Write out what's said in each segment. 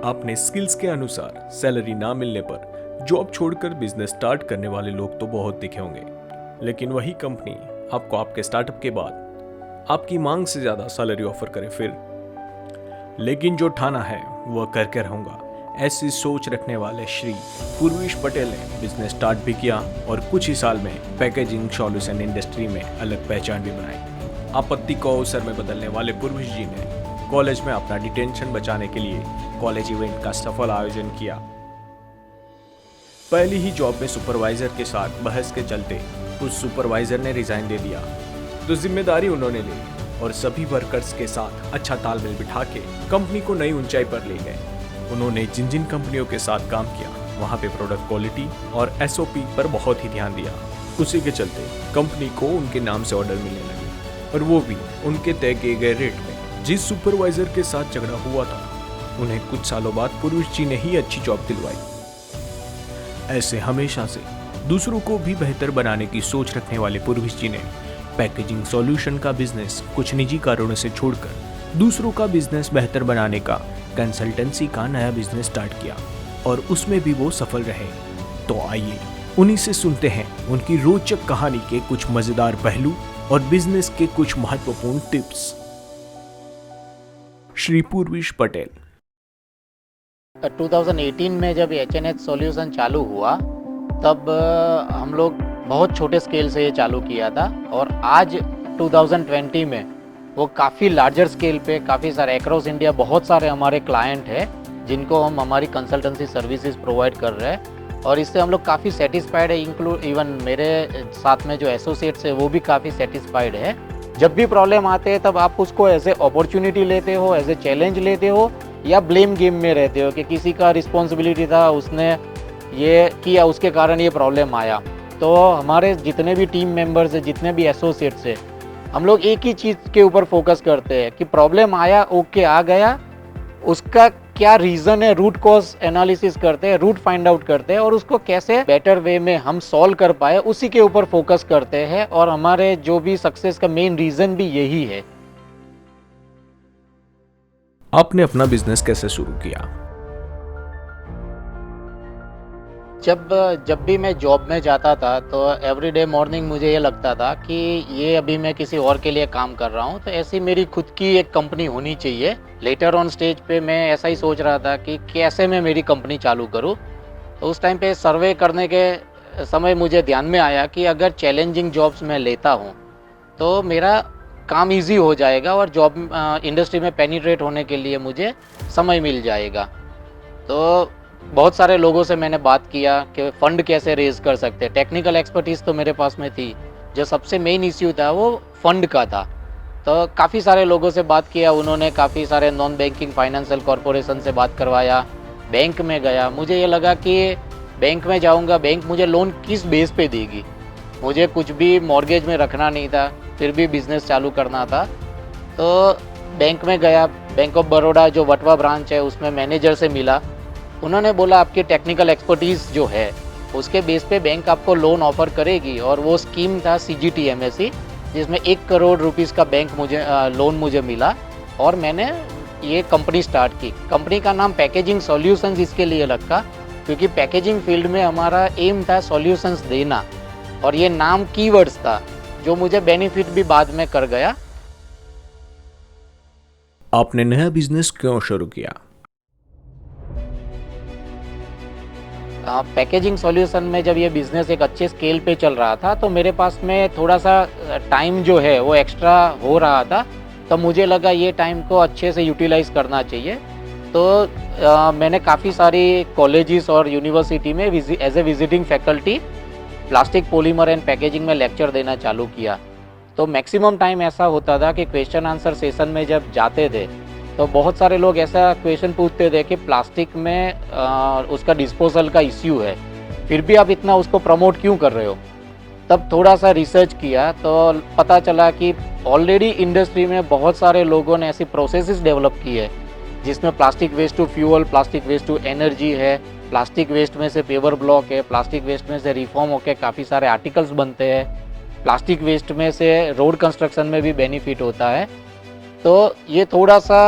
अपने स्किल्स के अनुसार सैलरी ना मिलने पर जॉब छोड़कर बिजनेस स्टार्ट करने वाले लोग तो बहुत दिखे होंगे, लेकिन वही कंपनी आपको आपके स्टार्टअप के बाद आपकी मांग से ज्यादा सैलरी ऑफर करे फिर। लेकिन जो ठाना है वह करके रहूंगा, ऐसी सोच रखने वाले श्री पूर्वेश पटेल ने बिजनेस स्टार्ट भी किया और कुछ ही साल में पैकेजिंग सॉल्यूशन इंडस्ट्री में अलग पहचान भी बनाई। आपत्ति को अवसर में बदलने वाले पूर्वेश जी ने कॉलेज में अपना डिटेंशन बचाने के लिए कॉलेज इवेंट का सफल आयोजन किया। पहली ही जॉब में सुपरवाइजर के साथ बहस के चलते उस सुपरवाइजर ने रिजाइन दे दिया, तो जिम्मेदारी उन्होंने ली और सभी वर्कर्स के साथ अच्छा तालमेल बिठा के कंपनी को नई ऊंचाई पर ले गए। उन्होंने जिन जिन कंपनियों के साथ काम किया वहां पे प्रोडक्ट क्वालिटी और एसओपी पर बहुत ही ध्यान दिया। उसी के चलते कंपनी को उनके नाम से ऑर्डर मिलने लगे और वो भी उनके तय किए गए रेट में। जिस सुपरवाइजर के साथ झगड़ा हुआ था उन्हें कुछ सालों बाद पूर्वेश जी ने ही अच्छी जॉब दिलवाई। ऐसे हमेशा से दूसरों को भी बेहतर बनाने की सोच रखने वाले पूर्वेश जी ने पैकेजिंग सॉल्यूशन का बिजनेस कुछ निजी कारणों से छोड़कर दूसरों का बिजनेस बेहतर बनाने का कंसल्टेंसी का नया बिजनेस स्टार्ट किया और उसमें भी वो सफल रहे। तो आइए उन्हीं से सुनते हैं उनकी रोचक कहानी के कुछ मजेदार पहलू और बिजनेस के कुछ महत्वपूर्ण टिप्स। श्री पूर्वेश पटेल 2018 में जब एच सॉल्यूशन चालू हुआ तब हम लोग बहुत छोटे स्केल से ये चालू किया था और आज 2020 में वो काफ़ी लार्जर स्केल पे काफ़ी सारे अक्रॉस इंडिया बहुत सारे हमारे क्लाइंट हैं जिनको हम हमारी कंसल्टेंसी सर्विसेज प्रोवाइड कर रहे हैं और इससे हम लोग काफ़ी सेटिस्फाइड है। इंक्लूड इवन मेरे साथ में जो एसोसिएट्स है वो भी काफ़ी सेटिस्फाइड है। जब भी प्रॉब्लम आते हैं तब आप उसको एज ए अपॉर्चुनिटी लेते हो, एज ए चैलेंज लेते हो या ब्लेम गेम में रहते हो कि किसी का रिस्पॉन्सिबिलिटी था, उसने ये किया, उसके कारण ये प्रॉब्लम आया। तो हमारे जितने भी टीम मेंबर्स हैं, जितने भी एसोसिएट्स हैं, हम लोग एक ही चीज़ के ऊपर फोकस करते हैं कि प्रॉब्लम आया, ओके आ गया, उसका क्या रीज़न है, रूट कॉज एनालिसिस करते हैं, रूट फाइंड आउट करते हैं और उसको कैसे बेटर वे में हम सॉल्व कर पाए उसी के ऊपर फोकस करते हैं। और हमारे जो भी सक्सेस का मेन रीज़न भी यही है। आपने अपना बिजनेस कैसे शुरू किया? जब भी मैं जॉब में जाता था तो एवरीडे मॉर्निंग मुझे ये लगता था कि ये अभी मैं किसी और के लिए काम कर रहा हूँ, तो ऐसी मेरी खुद की एक कंपनी होनी चाहिए। लेटर ऑन स्टेज पे मैं ऐसा ही सोच रहा था कि कैसे मैं मेरी कंपनी चालू करूँ। तो उस टाइम पे सर्वे करने के समय मुझे ध्यान में आया कि अगर चैलेंजिंग जॉब्स मैं लेता हूँ तो मेरा काम ईजी हो जाएगा और जॉब इंडस्ट्री में पेनिट्रेट होने के लिए मुझे समय मिल जाएगा। तो बहुत सारे लोगों से मैंने बात किया कि फ़ंड कैसे रेज़ कर सकते हैं। टेक्निकल एक्सपर्टीज़ तो मेरे पास में थी, जो सबसे मेन इश्यू था वो फ़ंड का था। तो काफ़ी सारे लोगों से बात किया, उन्होंने काफ़ी सारे नॉन बैंकिंग फाइनेंशियल कॉरपोरेशन से बात करवाया, बैंक में गया। मुझे ये लगा कि बैंक में जाऊंगा, बैंक मुझे लोन किस बेस पे देगी। मुझे कुछ भी मॉर्गेज में रखना नहीं था, फिर भी बिज़नेस चालू करना था। तो बैंक में गया, बैंक ऑफ बड़ौदा जो वटवा ब्रांच है उसमें मैनेजर से मिला। उन्होंने बोला आपकी टेक्निकल एक्सपर्टीज़ जो है उसके बेस पे बैंक आपको लोन ऑफ़र करेगी और वो स्कीम था CGTMSE, जिसमें 1 करोड़ रुपीज़ का बैंक लोन मुझे मिला और मैंने ये कंपनी स्टार्ट की। कंपनी का नाम पैकेजिंग सॉल्यूशंस इसके लिए रखा क्योंकि पैकेजिंग फील्ड में हमारा एम था सॉल्यूशंस देना और ये नाम कीवर्ड्स था जो मुझे बेनिफिट भी बाद में कर गया। आपने नया बिजनेस क्यों शुरू किया? पैकेजिंग सॉल्यूशन में जब ये बिज़नेस एक अच्छे स्केल पे चल रहा था तो मेरे पास में थोड़ा सा टाइम जो है वो एक्स्ट्रा हो रहा था, तो मुझे लगा ये टाइम को अच्छे से यूटिलाइज़ करना चाहिए। तो मैंने काफ़ी सारी कॉलेजेस और यूनिवर्सिटी में as a visiting faculty plastic polymer and packaging में लेक्चर देना चालू किया। तो मैक्सिमम टाइम ऐसा होता था कि क्वेश्चन आंसर सेशन में जब जाते थे तो बहुत सारे लोग ऐसा क्वेश्चन पूछते थे कि प्लास्टिक में उसका डिस्पोजल का इश्यू है, फिर भी आप इतना उसको प्रमोट क्यों कर रहे हो। तब थोड़ा सा रिसर्च किया तो पता चला कि ऑलरेडी इंडस्ट्री में बहुत सारे लोगों ने ऐसी प्रोसेसेस डेवलप की है जिसमें plastic waste to fuel, plastic waste to energy है, प्लास्टिक वेस्ट में से पेपर ब्लॉक है, प्लास्टिक वेस्ट में से रिफॉर्म होकर काफ़ी सारे आर्टिकल्स बनते हैं, प्लास्टिक वेस्ट में से रोड कंस्ट्रक्शन में भी बेनिफिट होता है। तो ये थोड़ा सा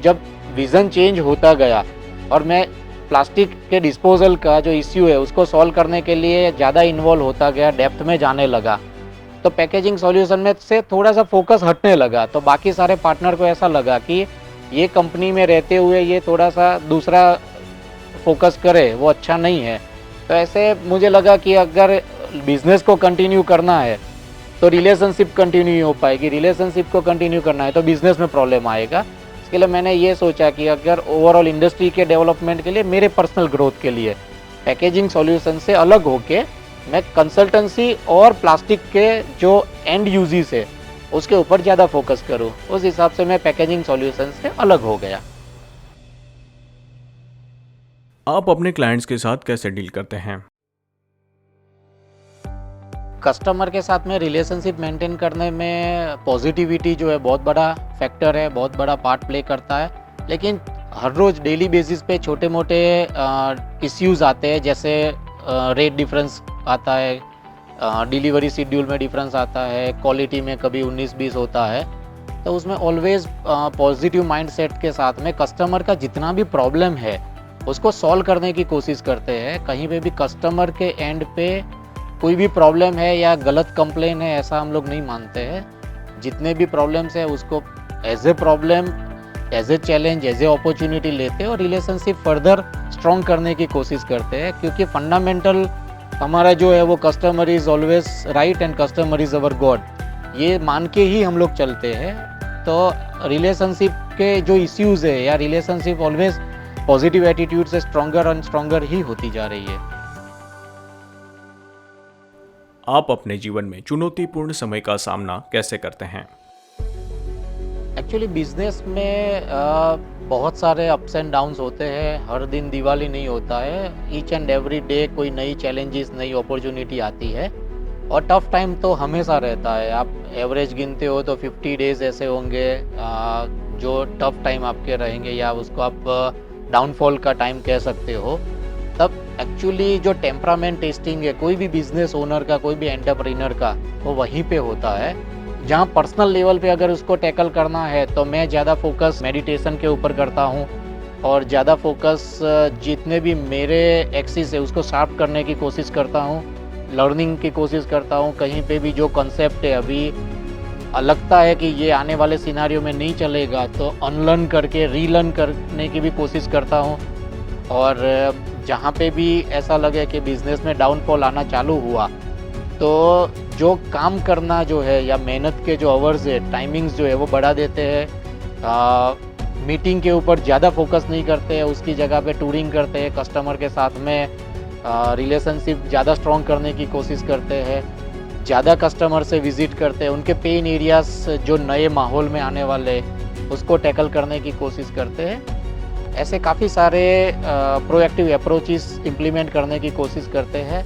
जब विज़न चेंज होता गया और मैं प्लास्टिक के डिस्पोजल का जो इश्यू है उसको सॉल्व करने के लिए ज़्यादा इन्वॉल्व होता गया, डेप्थ में जाने लगा, तो पैकेजिंग सॉल्यूशन में से थोड़ा सा फोकस हटने लगा। तो बाकी सारे पार्टनर को ऐसा लगा कि ये कंपनी में रहते हुए ये थोड़ा सा दूसरा फोकस करे, वो अच्छा नहीं है। तो ऐसे मुझे लगा कि अगर बिजनेस को कंटिन्यू करना है तो रिलेशनशिप कंटिन्यू हो पाएगी, रिलेशनशिप को कंटिन्यू करना है तो बिजनेस में प्रॉब्लम आएगा। इसके लिए मैंने ये सोचा कि अगर ओवरऑल इंडस्ट्री के डेवलपमेंट के लिए, मेरे पर्सनल ग्रोथ के लिए पैकेजिंग सॉल्यूशन से अलग होके मैं कंसल्टेंसी और प्लास्टिक के जो एंड यूजेस है उसके ऊपर ज़्यादा फोकस करूँ। उस हिसाब से मैं पैकेजिंग सॉल्यूशन से अलग हो गया। आप अपने क्लाइंट्स के साथ कैसे डील करते हैं? कस्टमर के साथ में रिलेशनशिप मेंटेन करने में पॉजिटिविटी जो है बहुत बड़ा फैक्टर है, बहुत बड़ा पार्ट प्ले करता है। लेकिन हर रोज़ डेली बेसिस पे छोटे मोटे इश्यूज़ आते हैं, जैसे रेट डिफरेंस आता है, डिलीवरी शेड्यूल में डिफरेंस आता है, क्वालिटी में कभी 19-20 होता है। तो उसमें ऑलवेज़ पॉजिटिव माइंडसेट के साथ में कस्टमर का जितना भी प्रॉब्लम है उसको सॉल्व करने की कोशिश करते हैं। कहीं पे भी कस्टमर के एंड पे कोई भी प्रॉब्लम है या गलत कंप्लेन है ऐसा हम लोग नहीं मानते हैं। जितने भी प्रॉब्लम्स है उसको as a problem, as a challenge, as a opportunity लेते हैं और रिलेशनशिप फर्दर स्ट्रॉन्ग करने की कोशिश करते हैं, क्योंकि फंडामेंटल हमारा जो है वो customer is always right and customer is our God, ये मान के ही हम लोग चलते हैं। तो रिलेशनशिप के जो इश्यूज़ है या रिलेशनशिप ऑलवेज पॉजिटिव एटीट्यूड से स्ट्रॉन्गर एंड स्ट्रॉन्गर ही होती जा रही है। आप अपने जीवन में चुनौतीपूर्ण समय का सामना कैसे करते हैं? एक्चुअली बिजनेस में बहुत सारे अप्स एंड डाउन्स होते हैं, हर दिन दिवाली नहीं होता है। ईच एंड एवरी डे कोई नई चैलेंजेस, नई अपॉर्चुनिटी आती है और टफ टाइम तो हमेशा रहता है। आप एवरेज गिनते हो तो 50 डेज ऐसे होंगे जो टफ टाइम आपके रहेंगे, या उसको आप डाउनफॉल का टाइम कह सकते हो। तब एक्चुअली जो टेम्परामेंट टेस्टिंग है कोई भी बिजनेस ओनर का, कोई भी एंटरप्रेन्योर का, वो वहीं पे होता है। जहाँ पर्सनल लेवल पे अगर उसको टैकल करना है तो मैं ज़्यादा फोकस मेडिटेशन के ऊपर करता हूँ और ज़्यादा फोकस जितने भी मेरे एक्सिस है उसको शार्प करने की कोशिश करता हूँ, लर्निंग की कोशिश करता हूँ। कहीं पे भी जो कॉन्सेप्ट है अभी लगता है कि ये आने वाले सिनारियो में नहीं चलेगा तो अनलर्न करके रीलर्न करने की भी कोशिश करता हूँ। और जहाँ पे भी ऐसा लगे कि बिज़नेस में डाउनफॉल आना चालू हुआ तो जो काम करना जो है या मेहनत के जो आवर्स है, टाइमिंग्स जो है वो बढ़ा देते हैं। मीटिंग के ऊपर ज़्यादा फोकस नहीं करते हैं, उसकी जगह पे टूरिंग करते हैं, कस्टमर के साथ में रिलेशनशिप ज़्यादा स्ट्रॉन्ग करने की कोशिश करते हैं, ज़्यादा कस्टमर से विज़िट करते हैं, उनके पेन एरियाज जो नए माहौल में आने वाले उसको टैकल करने की कोशिश करते हैं। ऐसे काफ़ी सारे प्रोएक्टिव अप्रोचेस इम्प्लीमेंट करने की कोशिश करते हैं।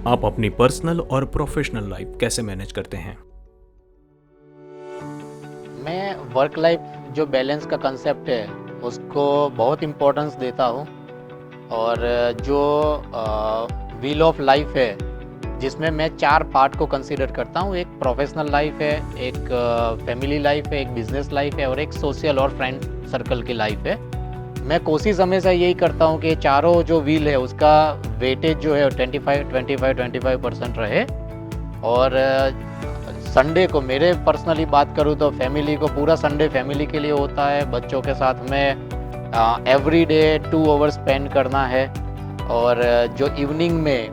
आप अपनी पर्सनल और प्रोफेशनल लाइफ कैसे मैनेज करते हैं? मैं वर्क लाइफ जो बैलेंस का कंसेप्ट है उसको बहुत इम्पोर्टेंस देता हूँ, और जो व्हील ऑफ लाइफ है जिसमें मैं 4 पार्ट को कंसीडर करता हूँ। एक प्रोफेशनल लाइफ है, एक फैमिली लाइफ है, एक बिजनेस लाइफ है और एक सोशल और फ्रेंड सर्कल की लाइफ है। मैं कोशिश हमेशा यही करता हूँ कि चारों जो व्हील है उसका वेटेज जो है 25% रहे। और संडे को, मेरे पर्सनली बात करूँ तो फैमिली को, पूरा संडे फैमिली के लिए होता है। बच्चों के साथ में एवरी डे 2 आवर्स स्पेंड करना है। और जो इवनिंग में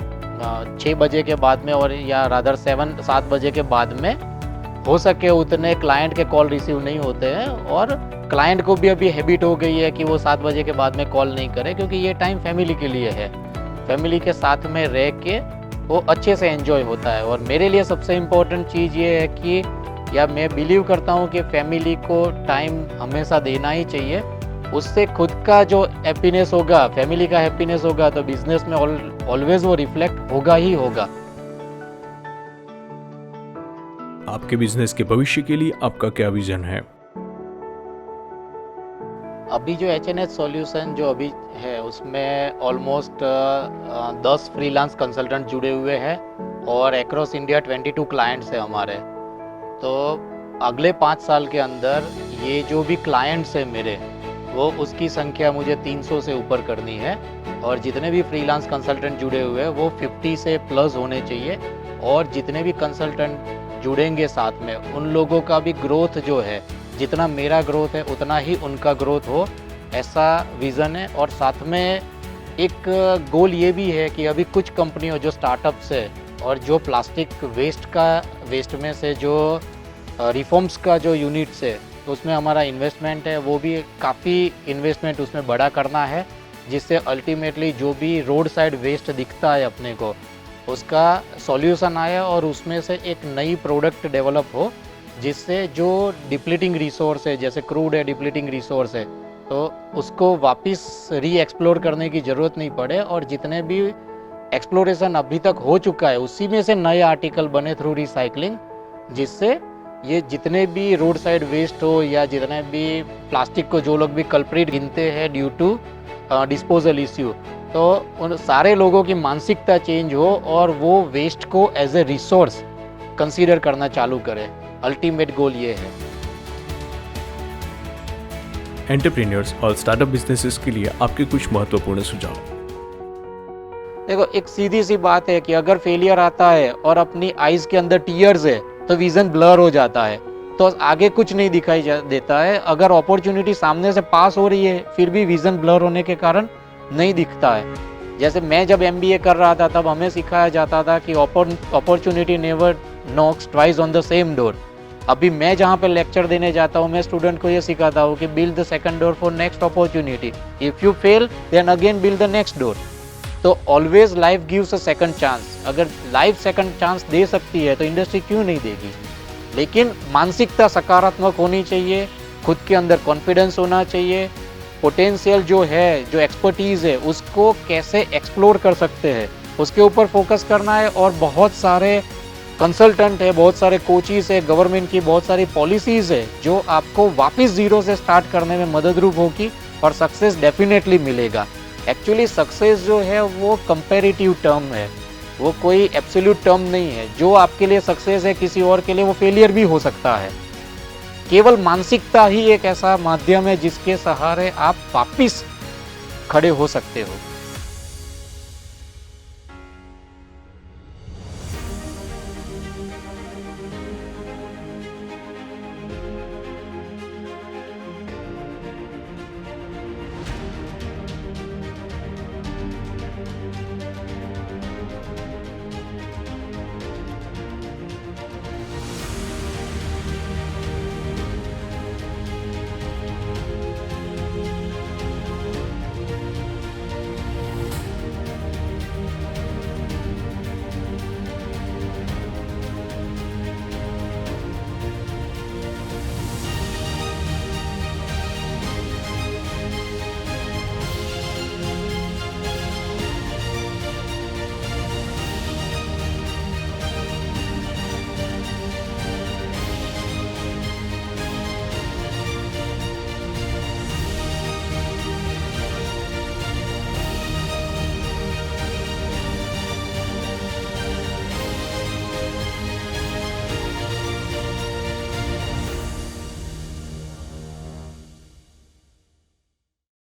6 बजे के बाद में, और या रादर 7 बजे के बाद में हो सके उतने क्लाइंट के कॉल रिसीव नहीं होते हैं। और क्लाइंट को भी अभी हैबिट हो गई है कि वो 7 बजे के बाद में कॉल नहीं करे, क्योंकि ये टाइम फैमिली के लिए है। फैमिली के साथ में रह के वो अच्छे से एंजॉय होता है। और मेरे लिए सबसे इम्पोर्टेंट चीज़ ये है कि, या मैं बिलीव करता हूँ कि फैमिली को टाइम हमेशा देना ही चाहिए। उससे खुद का जो हैप्पीनेस होगा, फैमिली का हैप्पीनेस होगा, तो बिजनेस में ऑलवेज वो रिफ्लेक्ट होगा ही होगा। आपके बिजनेस के भविष्य के लिए आपका क्या विजन है? अभी जो HNS सॉल्यूशन जो अभी है उसमें ऑलमोस्ट 10 फ्रीलांस कंसल्टेंट जुड़े हुए हैं और अक्रॉस इंडिया 22 क्लाइंट्स हैं हमारे। तो अगले 5 साल के अंदर ये जो भी क्लाइंट्स हैं मेरे, वो उसकी संख्या मुझे 300 से ऊपर करनी है और जितने भी फ्रीलांस कंसल्टेंट जुड़े हुए हैं वो 50 से प्लस होने चाहिए और जितने भी कंसल्टेंट जुड़ेंगे साथ में उन लोगों का भी ग्रोथ जो है, जितना मेरा ग्रोथ है उतना ही उनका ग्रोथ हो, ऐसा विज़न है। और साथ में एक गोल ये भी है कि अभी कुछ कंपनियों जो स्टार्टअप्स है और जो प्लास्टिक वेस्ट में से जो रिफॉर्म्स का जो यूनिट्स है तो उसमें हमारा इन्वेस्टमेंट है, वो भी काफ़ी इन्वेस्टमेंट उसमें बड़ा करना है, जिससे अल्टीमेटली जो भी रोड साइड वेस्ट दिखता है अपने को उसका सॉल्यूशन आए और उसमें से एक नई प्रोडक्ट डेवलप हो, जिससे जो डिप्लीटिंग रिसोर्स है, जैसे क्रूड है डिप्लीटिंग रिसोर्स है, तो उसको वापस री एक्सप्लोर करने की ज़रूरत नहीं पड़े और जितने भी एक्सप्लोरेशन अभी तक हो चुका है उसी में से नए आर्टिकल बने थ्रू रिसाइकलिंग, जिससे ये जितने भी रोड साइड वेस्ट हो या जितने भी प्लास्टिक को जो लोग भी कल्प्रिट गिनते हैं ड्यू टू डिस्पोजल इश्यू, तो उन सारे लोगों की मानसिकता चेंज हो और वो वेस्ट को एज ए रिसोर्स कंसीडर करना चालू करें। अल्टीमेट गोल ये है। एंटरप्रेन्योर्स और स्टार्टअप बिजनेसेस के लिए आपके कुछ महत्वपूर्ण सुझाव। देखो, एक सीधी सी बात है कि अगर फेलियर आता है और अपनी आईज के अंदर टीयर्स है तो विजन ब्लर हो जाता है, तो आगे कुछ नहीं दिखाई देता है। अगर अपॉर्चुनिटी सामने से पास हो रही है फिर भी विजन ब्लर होने के कारण नहीं दिखता है। जैसे मैं जब MBA कर रहा था तब हमें सिखाया जाता था कि opportunity never knocks twice on the same door. अभी मैं जहाँ पे लेक्चर देने जाता हूँ मैं स्टूडेंट को ये सिखाता हूँ कि build the second door for next opportunity, if you fail then again build the next door. तो always life gives a second chance. अगर लाइफ सेकंड चांस दे सकती है तो इंडस्ट्री क्यों नहीं देगी। लेकिन मानसिकता सकारात्मक होनी चाहिए, खुद के अंदर कॉन्फिडेंस होना चाहिए, पोटेंशियल जो है, जो एक्सपर्टीज़ है उसको कैसे एक्सप्लोर कर सकते हैं उसके ऊपर फोकस करना है। और बहुत सारे कंसल्टेंट है, बहुत सारे कोचिज़ है, गवर्नमेंट की बहुत सारी पॉलिसीज़ है जो आपको वापस ज़ीरो से स्टार्ट करने में मददरूप होगी और सक्सेस डेफिनेटली मिलेगा। एक्चुअली सक्सेस जो है वो कंपैरेटिव टर्म है, वो कोई एब्सोल्यूट टर्म नहीं है। जो आपके लिए सक्सेस है किसी और के लिए वो फेलियर भी हो सकता है। केवल मानसिकता ही एक ऐसा माध्यम है जिसके सहारे आप वापिस खड़े हो सकते हो।